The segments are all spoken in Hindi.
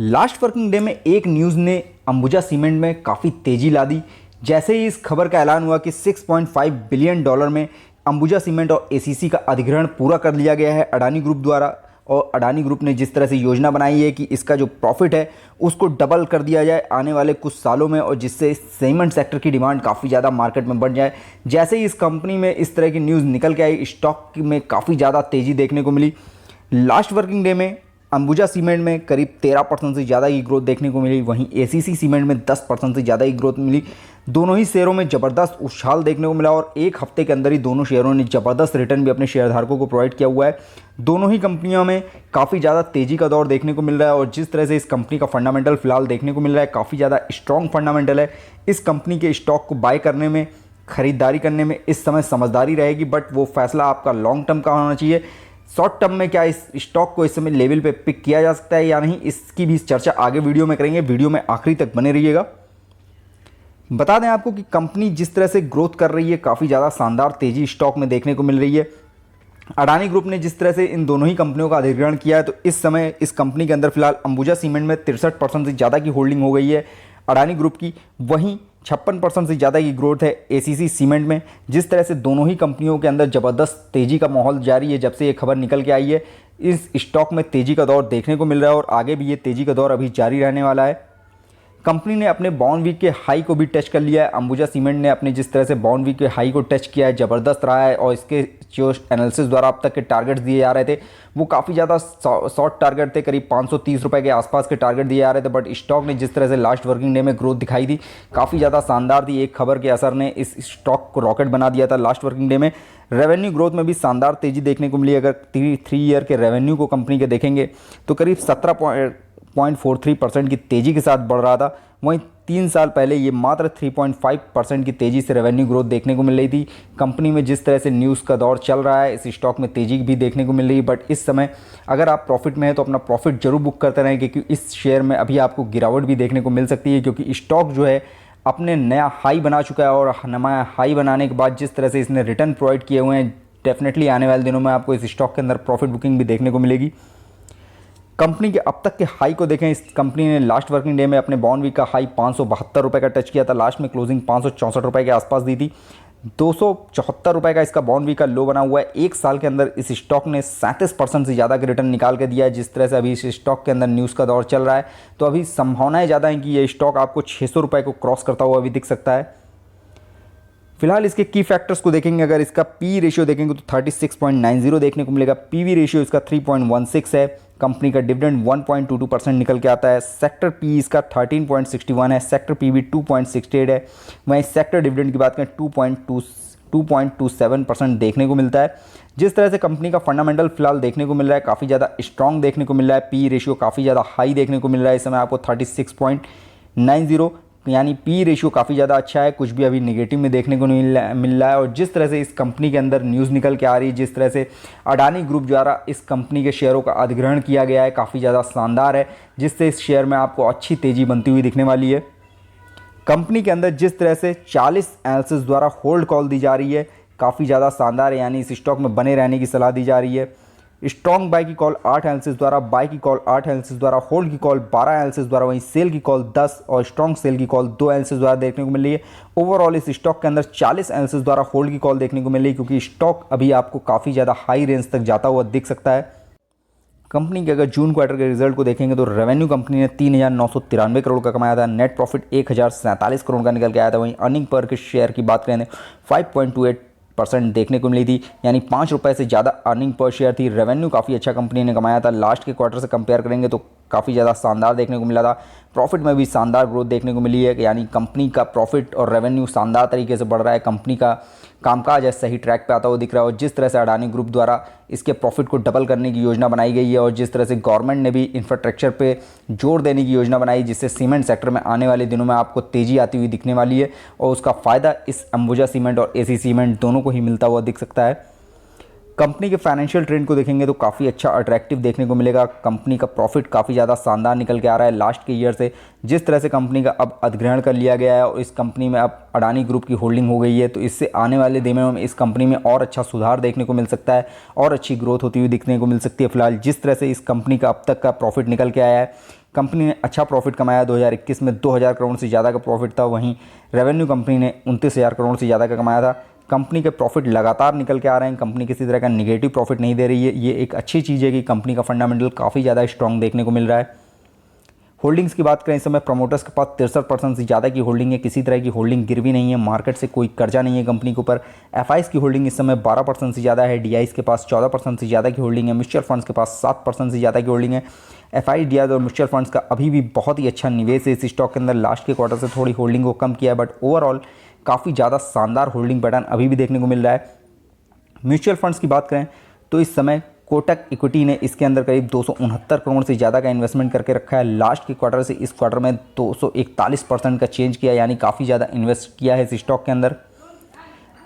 लास्ट वर्किंग डे में एक न्यूज़ ने अंबुजा सीमेंट में काफ़ी तेज़ी ला दी। जैसे ही इस खबर का ऐलान हुआ कि 6.5 बिलियन डॉलर में अंबुजा सीमेंट और एसीसी का अधिग्रहण पूरा कर लिया गया है अडानी ग्रुप द्वारा, और अडानी ग्रुप ने जिस तरह से योजना बनाई है कि इसका जो प्रॉफिट है उसको डबल कर दिया जाए आने वाले कुछ सालों में, और जिससे सीमेंट सेक्टर की डिमांड काफ़ी ज़्यादा मार्केट में बढ़ जाए। जैसे ही इस कंपनी में इस तरह की न्यूज़ निकल के आई, स्टॉक में काफ़ी ज़्यादा तेज़ी देखने को मिली। लास्ट वर्किंग डे में अंबुजा सीमेंट में करीब 13% से ज़्यादा की ग्रोथ देखने को मिली, वहीं एसीसी सीमेंट में 10% से ज़्यादा की ग्रोथ मिली। दोनों ही शेयरों में ज़बरदस्त उछाल देखने को मिला और एक हफ्ते के अंदर ही दोनों शेयरों ने ज़बरदस्त रिटर्न भी अपने शेयरधारकों को प्रोवाइड किया हुआ है। दोनों ही कंपनियों में काफ़ी ज़्यादा तेज़ी का दौर देखने को मिल रहा है, और जिस तरह से इस कंपनी का फंडामेंटल फिलहाल देखने को मिल रहा है काफ़ी ज़्यादा स्ट्रॉन्ग फंडामेंटल है। इस कंपनी के स्टॉक को बाय करने में, खरीदारी करने में इस समय समझदारी रहेगी, बट वो फैसला आपका लॉन्ग टर्म का होना चाहिए। शॉर्ट टर्म में क्या इस स्टॉक को इस समय लेवल पे पिक किया जा सकता है या नहीं, इसकी भी चर्चा आगे वीडियो में करेंगे। वीडियो में आखिरी तक बने रहिएगा। बता दें आपको कि कंपनी जिस तरह से ग्रोथ कर रही है, काफ़ी ज़्यादा शानदार तेज़ी स्टॉक में देखने को मिल रही है। अडानी ग्रुप ने जिस तरह से इन दोनों ही कंपनियों का अधिग्रहण किया है, तो इस समय इस कंपनी के अंदर फिलहाल अंबुजा सीमेंट में 63% से ज़्यादा की होल्डिंग हो गई है अडानी ग्रुप की। वहीं 56% से ज़्यादा की ग्रोथ है एसीसी सीमेंट में। जिस तरह से दोनों ही कंपनियों के अंदर ज़बरदस्त तेज़ी का माहौल जारी है, जब से ये खबर निकल के आई है इस स्टॉक में तेज़ी का दौर देखने को मिल रहा है, और आगे भी ये तेज़ी का दौर अभी जारी रहने वाला है। कंपनी ने अपने बाउंड वीक के हाई को भी टच कर लिया है। अंबुजा सीमेंट ने अपने जिस तरह से बाउंड वीक के हाई को टच किया है, ज़बरदस्त रहा है, और इसके जो एनालिसिस द्वारा अब तक के टारगेट्स दिए जा रहे थे वो काफ़ी ज़्यादा शॉर्ट टारगेट थे, करीब 530 रुपये के आसपास के टारगेट दिए जा रहे थे। बट स्टॉक ने जिस तरह से लास्ट वर्किंग डे में ग्रोथ दिखाई थी काफ़ी ज़्यादा शानदार थी। एक खबर के असर ने इस स्टॉक को रॉकेट बना दिया था। लास्ट वर्किंग डे में रेवेन्यू ग्रोथ में भी शानदार तेज़ी देखने को मिली। अगर 3 ईयर के रेवेन्यू को कंपनी के देखेंगे तो करीब 17.43% की तेज़ी के साथ बढ़ रहा था। वहीं 3 साल पहले ये मात्र 3.5% की तेज़ी से रेवेन्यू ग्रोथ देखने को मिल रही थी। कंपनी में जिस तरह से न्यूज़ का दौर चल रहा है, इस स्टॉक में तेज़ी भी देखने को मिल रही है। बट इस समय अगर आप प्रॉफिट में हैं तो अपना प्रॉफिट जरूर बुक करते रहें, क्योंकि इस शेयर में अभी आपको गिरावट भी देखने को मिल सकती है, क्योंकि स्टॉक जो है अपने नया हाई बना चुका है, और नया हाई बनाने के बाद जिस तरह से इसने रिटर्न प्रोवाइड किए हुए हैं, डेफिनेटली आने वाले दिनों में आपको इस स्टॉक के अंदर प्रॉफिट बुकिंग भी देखने को मिलेगी। कंपनी के अब तक के हाई को देखें, इस कंपनी ने लास्ट वर्किंग डे में अपने बाउंड वीक का हाई 572 रुपये का टच किया था। लास्ट में क्लोजिंग 564 रुपये के आसपास दी थी। 274 रुपये का इसका बाउंड वीक का लो बना हुआ है। एक साल के अंदर इस स्टॉक ने 37% से ज़्यादा का रिटर्न निकाल के दिया है। जिस तरह से अभी इस स्टॉक के अंदर न्यूज़ का दौर चल रहा है, तो अभी संभावनाएं ज़्यादा हैं कि ये स्टॉक आपको 600 रुपये को क्रॉस करता हुआ अभी दिख सकता है। फिलहाल इसके की फैक्टर्स को देखेंगे, अगर इसका पी रेशियो देखेंगे तो 36.90 देखने को मिलेगा। पीवी रेशियो इसका 3.16 है। कंपनी का डिविडेंड 1.22% निकल के आता है। सेक्टर पी इसका 13.61 है। सेक्टर पीवी 2.68 है। वहीं सेक्टर डिविडेंड की बात करें 2.27% देखने को मिलता है। जिस तरह से कंपनी का फंडामेंटल फिलहाल देखने को मिल रहा है काफ़ी ज़्यादा स्ट्रॉन्ग देखने को मिल रहा है। पी रेशियो काफ़ी ज़्यादा हाई देखने को मिल रहा है। इस समय आपको 36.90 यानी पी रेशियो काफ़ी ज़्यादा अच्छा है। कुछ भी अभी नेगेटिव में देखने को नहीं मिल रहा है। और जिस तरह से इस कंपनी के अंदर न्यूज़ निकल के आ रही है, जिस तरह से अडानी ग्रुप द्वारा इस कंपनी के शेयरों का अधिग्रहण किया गया है, काफ़ी ज़्यादा शानदार है, जिससे इस शेयर में आपको अच्छी तेज़ी बनती हुई दिखने वाली है। कंपनी के अंदर जिस तरह से 40 एनालिसिस द्वारा होल्ड कॉल दी जा रही है, काफ़ी ज़्यादा शानदार है, यानी इस स्टॉक में बने रहने की सलाह दी जा रही है। स्ट्रॉन्ग बाय की कॉल 8 एनालिसिस द्वारा, बाय की कॉल 8 एनालिसिस द्वारा, होल्ड की कॉल 12 एनालिसिस द्वारा, वहीं सेल की कॉल 10 और स्ट्रॉन्ग सेल की कॉल 2 एनालिसिस द्वारा देखने को मिल रही है। ओवरऑल इस स्टॉक के अंदर 40 एनालिसिस द्वारा होल्ड की कॉल देखने को मिल रही है, क्योंकि स्टॉक अभी आपको काफ़ी ज़्यादा हाई रेंज तक जाता हुआ दिख सकता है। कंपनी के अगर जून क्वार्टर के रिजल्ट को देखेंगे तो रेवेन्यू कंपनी ने 3,993 करोड़ का कमाया था। नेट प्रॉफिट 1,047 करोड़ का निकल के आया था। वहीं अर्निंग पर के शेयर की बात करें 5.28% देखने को मिली थी, यानी 5 रुपये से ज़्यादा अर्निंग पर शेयर थी। रेवेन्यू काफ़ी अच्छा कंपनी ने कमाया था। लास्ट के क्वार्टर से कंपेयर करेंगे तो काफ़ी ज़्यादा शानदार देखने को मिला था। प्रॉफिट में भी शानदार ग्रोथ देखने को मिली है, यानी कंपनी का प्रॉफिट और रेवेन्यू शानदार तरीके से बढ़ रहा है। कंपनी का कामकाज है सही ट्रैक पे आता हुआ दिख रहा है। और जिस तरह से अडानी ग्रुप द्वारा इसके प्रॉफिट को डबल करने की योजना बनाई गई है, और जिस तरह से गवर्नमेंट ने भी इंफ्रास्ट्रक्चर पे जोर देने की योजना बनाई, जिससे सीमेंट सेक्टर में आने वाले दिनों में आपको तेज़ी आती हुई दिखने वाली है, और उसका फ़ायदा इस अंबुजा सीमेंट और एसी सीमेंट दोनों को ही मिलता हुआ दिख सकता है। कंपनी के फाइनेंशियल ट्रेंड को देखेंगे तो काफ़ी अच्छा अट्रैक्टिव देखने को मिलेगा। कंपनी का प्रॉफिट काफ़ी ज़्यादा शानदार निकल के आ रहा है लास्ट के ईयर से। जिस तरह से कंपनी का अब अधिग्रहण कर लिया गया है और इस कंपनी में अब अडानी ग्रुप की होल्डिंग हो गई है, तो इससे आने वाले दिनों में इस कंपनी में और अच्छा सुधार देखने को मिल सकता है और अच्छी ग्रोथ होती हुई दिखने को मिल सकती है। फिलहाल जिस तरह से इस कंपनी का अब तक का प्रॉफिट निकल के आया है, कंपनी ने अच्छा प्रॉफिट कमाया। 2021 में 2000 करोड़ से ज़्यादा का प्रॉफिट था। वहीं रेवेन्यू कंपनी ने 29,000 करोड़ से ज़्यादा का कमाया था। कंपनी के प्रॉफिट लगातार निकल के आ रहे हैं। कंपनी किसी तरह का निगेटिव प्रॉफिट नहीं दे रही है। ये एक अच्छी चीज़ है कि कंपनी का फंडामेंटल काफ़ी ज़्यादा स्ट्रॉन्ग देखने को मिल रहा है। होल्डिंग्स की बात करें, इस समय प्रमोटर्स के पास 63% से ज़्यादा की होल्डिंग है। किसी तरह की होल्डिंग गिरवी नहीं है, मार्केट से कोई कर्जा नहीं है कंपनी के ऊपर। एफआईज की होल्डिंग इस समय 12% से ज़्यादा है। डीआईज के पास 14% से ज़्यादा की होल्डिंग है। म्यूचुअल फंड्स के पास 7% से ज़्यादा की होल्डिंग है। एफआई, डीआईज और म्यूचुअल फंड्स का अभी भी बहुत ही अच्छा निवेश है इस स्टॉक के अंदर। लास्ट के क्वार्टर से थोड़ी होल्डिंग को कम किया है, बट ओवरऑल काफ़ी ज़्यादा शानदार होल्डिंग पैटर्न अभी भी देखने को मिल रहा है। म्यूचुअल फंड्स की बात करें तो इस समय कोटक इक्विटी ने इसके अंदर करीब 269 करोड़ से ज़्यादा का इन्वेस्टमेंट करके रखा है। लास्ट के क्वार्टर से इस क्वार्टर में 241% का चेंज किया, यानी काफ़ी ज़्यादा इन्वेस्ट किया है इस स्टॉक के अंदर।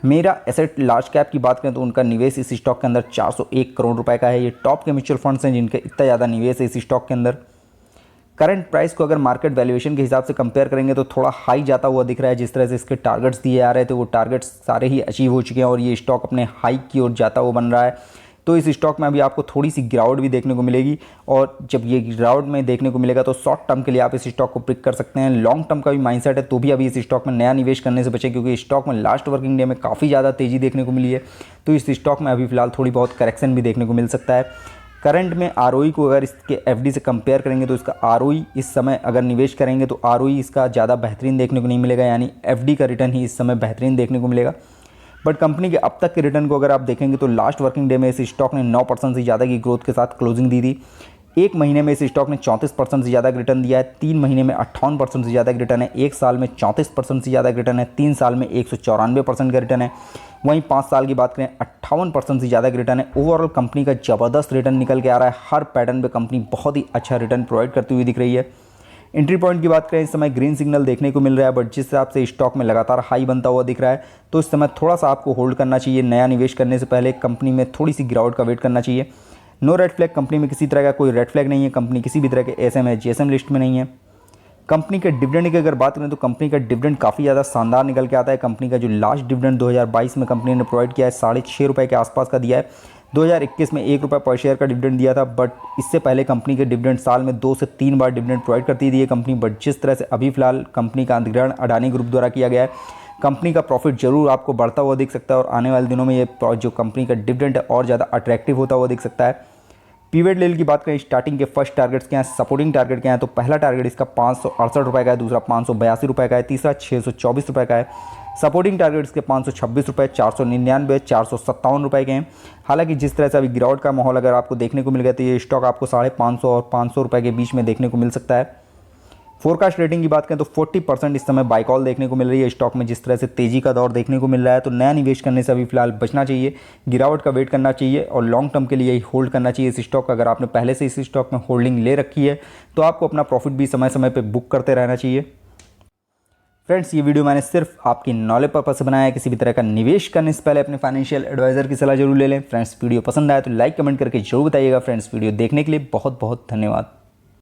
मेरा एसेट लार्ज कैप की बात करें तो उनका निवेश इस स्टॉक के अंदर 401 करोड़ रुपए का है। ये टॉप के म्यूचुअल फंड्स हैं जिनके इतना ज़्यादा निवेश है इस स्टॉक के अंदर। करंट प्राइस को अगर मार्केट वैल्यूएशन के हिसाब से कंपेयर करेंगे तो थोड़ा हाई जाता हुआ दिख रहा है। जिस तरह से इसके टारगेट्स दिए आ रहे थे वो टारगेट्स सारे ही अचीव हो चुके हैं और ये स्टॉक अपने हाई की ओर जाता हुआ बन रहा है। तो इस स्टॉक में अभी आपको थोड़ी सी गिरावट भी देखने को मिलेगी, और जब ये गिरावट में देखने को मिलेगा तो शॉर्ट टर्म के लिए आप इस स्टॉक को पिक कर सकते हैं। लॉन्ग टर्म का भी माइंडसेट है तो भी अभी इस स्टॉक में नया निवेश करने से बचें, क्योंकि स्टॉक में लास्ट वर्किंग डे में काफ़ी ज़्यादा तेज़ी देखने को मिली है। तो इस स्टॉक में अभी फिलहाल थोड़ी बहुत करेक्शन भी देखने को मिल सकता है। करंट में आरओई को अगर इसके एफडी से कंपेयर करेंगे तो इसका आरओई इस समय अगर निवेश करेंगे तो आरओई इसका ज़्यादा बेहतरीन देखने को नहीं मिलेगा, यानी एफडी का रिटर्न ही इस समय बेहतरीन देखने को मिलेगा। बट कंपनी के अब तक के रिटर्न को अगर आप देखेंगे तो लास्ट वर्किंग डे में इस स्टॉक ने 9% से ज़्यादा की ग्रोथ के साथ क्लोजिंग दी थी। एक महीने में इस स्टॉक ने 34% से ज़्यादा का रिटर्न दिया है। 3 महीने में 58% से ज़्यादा का रिटर्न है। 1 साल में 34% से ज़्यादा का रिटर्न है। 3 साल में 194% का रिटर्न है। वहीं 5 साल की बात करें 58% से ज़्यादा का रिटर्न है। ओवरऑल कंपनी का ज़बरदस्त रिटर्न निकल के आ रहा है। हर पैटर्न पे कंपनी बहुत ही अच्छा रिटर्न प्रोवाइड करती हुई दिख रही है। एंट्री पॉइंट की बात करें, इस समय ग्रीन सिग्नल देखने को मिल रहा है, बट जिस हिसाब से स्टॉक में लगातार हाई बनता हुआ दिख रहा है तो इस समय थोड़ा सा आपको होल्ड करना चाहिए। नया निवेश करने से पहले कंपनी में थोड़ी सी गिरावट का वेट करना चाहिए। नो रेड फ्लैग, कंपनी में किसी तरह का कोई रेड फ्लैग नहीं है। कंपनी किसी भी तरह के एसएम या जीएसएम लिस्ट में नहीं है। कंपनी के डिविडेंड की अगर बात करें तो कंपनी का डिविडेंड काफ़ी ज़्यादा शानदार निकल के आता है। कंपनी का जो लास्ट डिविडेंड 2022 में कंपनी ने प्रोवाइड किया है 6.5 रुपये के आसपास का दिया है। 2021 में 1 रुपये पर शेयर का डिविडेंड दिया था, बट इससे पहले कंपनी के डिविडेंड साल में 2 से 3 बार डिविडेंड प्रोवाइड करती थी ये कंपनी। बट जिस तरह से अभी फिलहाल कंपनी का अधिग्रहण अडानी ग्रुप द्वारा किया गया है, कंपनी का प्रॉफिट जरूर आपको बढ़ता हुआ दिख सकता है और आने वाले दिनों में ये जो कंपनी का डिविडेंड है और ज़्यादा अट्रैक्टिव होता हुआ दिख सकता है। पीवेट लेवल की बात करें, स्टार्टिंग के फर्स्ट टारगेट्स क्या हैं, सपोर्टिंग टारगेट क्या है, तो पहला टारगेट इसका 568 रुपये का है, दूसरा 582 रुपये का है, तीसरा 624 रुपये का है। सपोर्टिंग टारगेट इसके 526 रुपये, 499, 457 रुपये के हैं। हालांकि जिस तरह से अभी गिरावट का माहौल अगर आपको देखने को मिल गया तो ये स्टॉक आपको 550 और 500 रुपये के बीच में देखने को मिल सकता है। फोरकास्ट रेटिंग की बात करें तो 40% इस समय बाय कॉल देखने को मिल रही है स्टॉक में। जिस तरह से तेजी का दौर देखने को मिल रहा है तो नया निवेश करने से अभी फिलहाल बचना चाहिए, गिरावट का वेट करना चाहिए और लॉन्ग टर्म के लिए ही होल्ड करना चाहिए इस स्टॉक का। अगर आपने पहले से इस स्टॉक में होल्डिंग ले रखी है तो आपको अपना प्रॉफिट भी समय समय पर बुक करते रहना चाहिए। फ्रेंड्स, ये वीडियो मैंने सिर्फ आपकी नॉलेज पर्पस से बनाया है। किसी भी तरह का निवेश करने से पहले अपने फाइनेंशियल एडवाइजर की सलाह जरूर ले लें। फ्रेंड्स, वीडियो पसंद आया तो लाइक कमेंट करके जरूर बताइएगा। फ्रेंड्स, वीडियो देखने के लिए बहुत बहुत धन्यवाद।